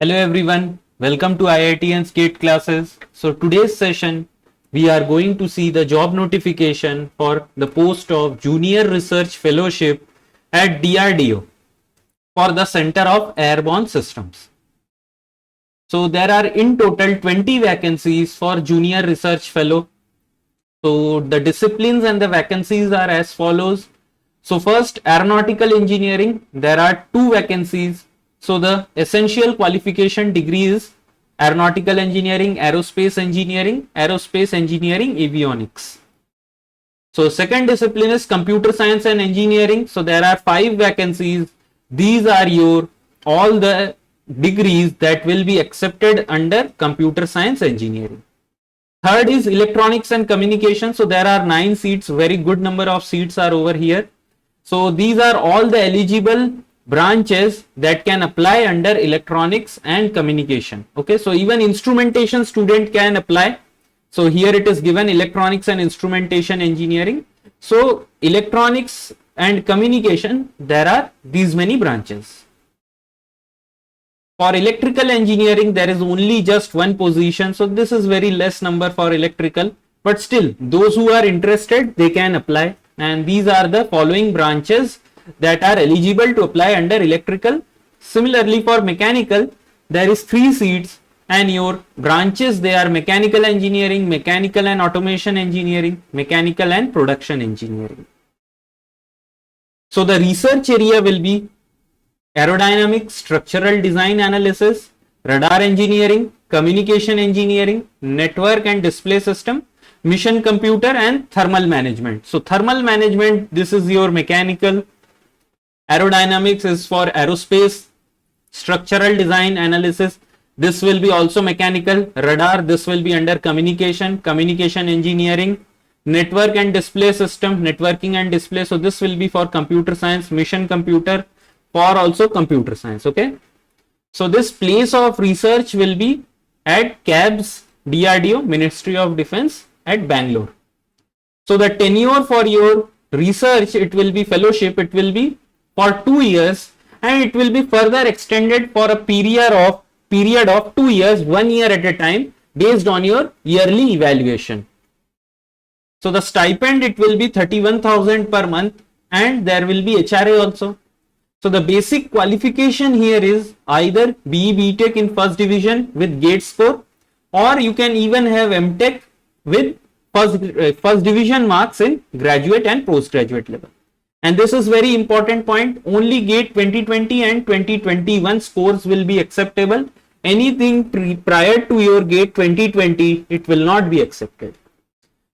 Hello everyone, welcome to IIT and SCATE classes. So today's session we are going to see the job notification for the post of Junior Research Fellowship at DRDO for the Center of Airborne Systems. So there are in total 20 vacancies for Junior Research Fellow. So the disciplines and the vacancies are as follows. So first, Aeronautical Engineering, there are 2 vacancies. So the essential qualification degree is Aeronautical Engineering, Aerospace Engineering, Aerospace Engineering, Avionics. So second discipline is Computer Science and Engineering. So there are 5 vacancies. These are all the degrees that will be accepted under Computer Science Engineering. Third is Electronics and Communication. So there are 9 seats, very good number of seats are over here. So these are all the eligible branches that can apply under electronics and communication. Okay, so even instrumentation student can apply. So here it is given electronics and instrumentation engineering. So electronics and communication, there are these many branches. For electrical engineering, there is only just 1 position. So this is very less number for electrical, but still those who are interested, they can apply. And these are the following branches that are eligible to apply under electrical. Similarly for mechanical, there is 3 seats and your branches, they are mechanical engineering, mechanical and automation engineering, mechanical and production engineering. So the research area will be aerodynamics, structural design analysis, radar engineering, communication engineering, network and display system, mission computer and thermal management. So thermal management, this is your mechanical. Aerodynamics is for aerospace. Structural design analysis, this will be also mechanical. Radar, this will be under communication, communication engineering. Network and display system, networking and display, so this will be for computer science. Mission computer for also computer science. Okay, so this place of research will be at CABS, DRDO, Ministry of Defense at Bangalore. So the tenure for your research, it will be fellowship, it will be for 2 years and it will be further extended for a period of 2 years, 1 year at a time, based on your yearly evaluation. So the stipend, it will be 31,000 per month and there will be HRA also. So the basic qualification here is either BE BTech in first division with GATE score, or you can even have MTech with first division marks in graduate and postgraduate level. And this is very important point, only GATE 2020 and 2021 scores will be acceptable. Anything prior to your GATE 2020, it will not be accepted.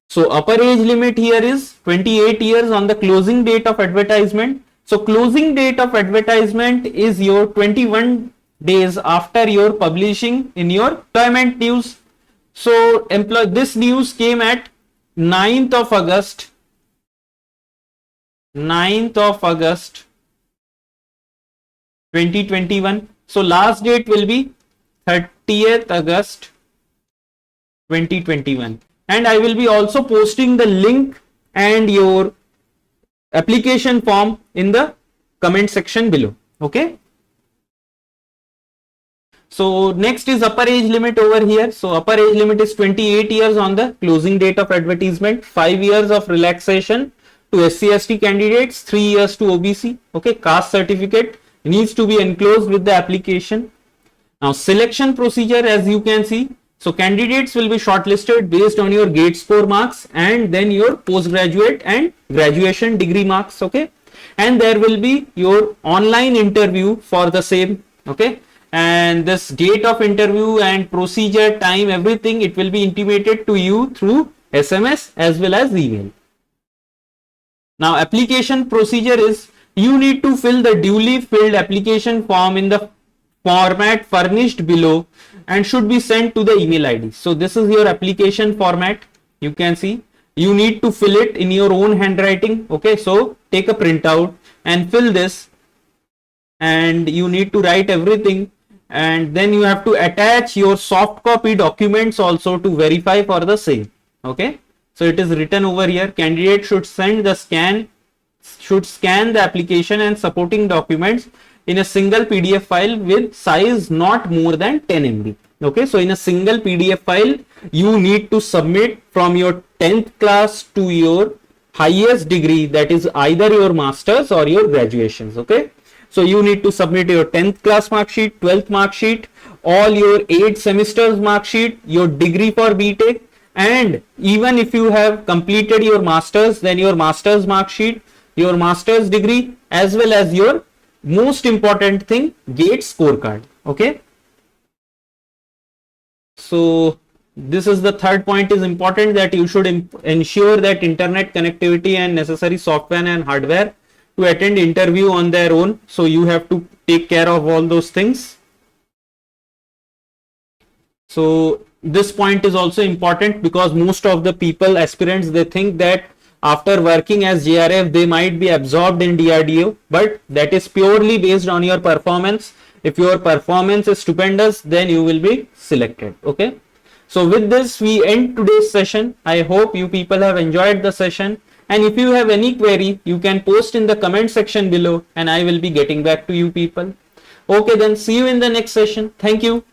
So upper age limit here is 28 years on the closing date of advertisement. So closing date of advertisement is your 21 days after your publishing in your employment news. So this news came at 9th of August 2021. So last date will be 30th August 2021. And I will be also posting the link and your application form in the comment section below. Okay. So next is upper age limit over here. So upper age limit is 28 years on the closing date of advertisement, 5 years of relaxation to SC/ST candidates, 3 years to OBC. Okay, caste certificate needs to be enclosed with the application. Now selection procedure, as you can see, so candidates will be shortlisted based on your GATE score marks and then your postgraduate and graduation degree marks. Okay, and there will be your online interview for the same. Okay, and this date of interview and procedure, time, everything, it will be intimated to you through SMS as well as email. Now application procedure is, you need to fill the duly filled application form in the format furnished below and should be sent to the email ID. So this is your application format. You can see you need to fill it in your own handwriting. Okay, so take a printout and fill this, and you need to write everything, and then you have to attach your soft copy documents also to verify for the same. Okay, so it is written over here, candidate should scan the application and supporting documents in a single PDF file with size not more than 10 MB. Okay, so in a single PDF file, you need to submit from your 10th class to your highest degree, that is either your masters or your graduations. Okay, so you need to submit your 10th class mark sheet, 12th mark sheet, all your 8 semesters mark sheet, your degree for BTech, and even if you have completed your masters, then your masters mark sheet, your master's degree, as well as your most important thing, GATE scorecard. Okay, so this is the third point is important, that you should ensure that internet connectivity and necessary software and hardware to attend interview on their own. So you have to take care of all those things. So this point is also important because most of the people, aspirants, they think that after working as JRF they might be absorbed in DRDO, but that is purely based on your performance. If your performance is stupendous, then you will be selected. Okay, so with this we end today's session. I hope you people have enjoyed the session, and if you have any query, you can post in the comment section below and I will be getting back to you people. Okay, then see you in the next session. Thank you.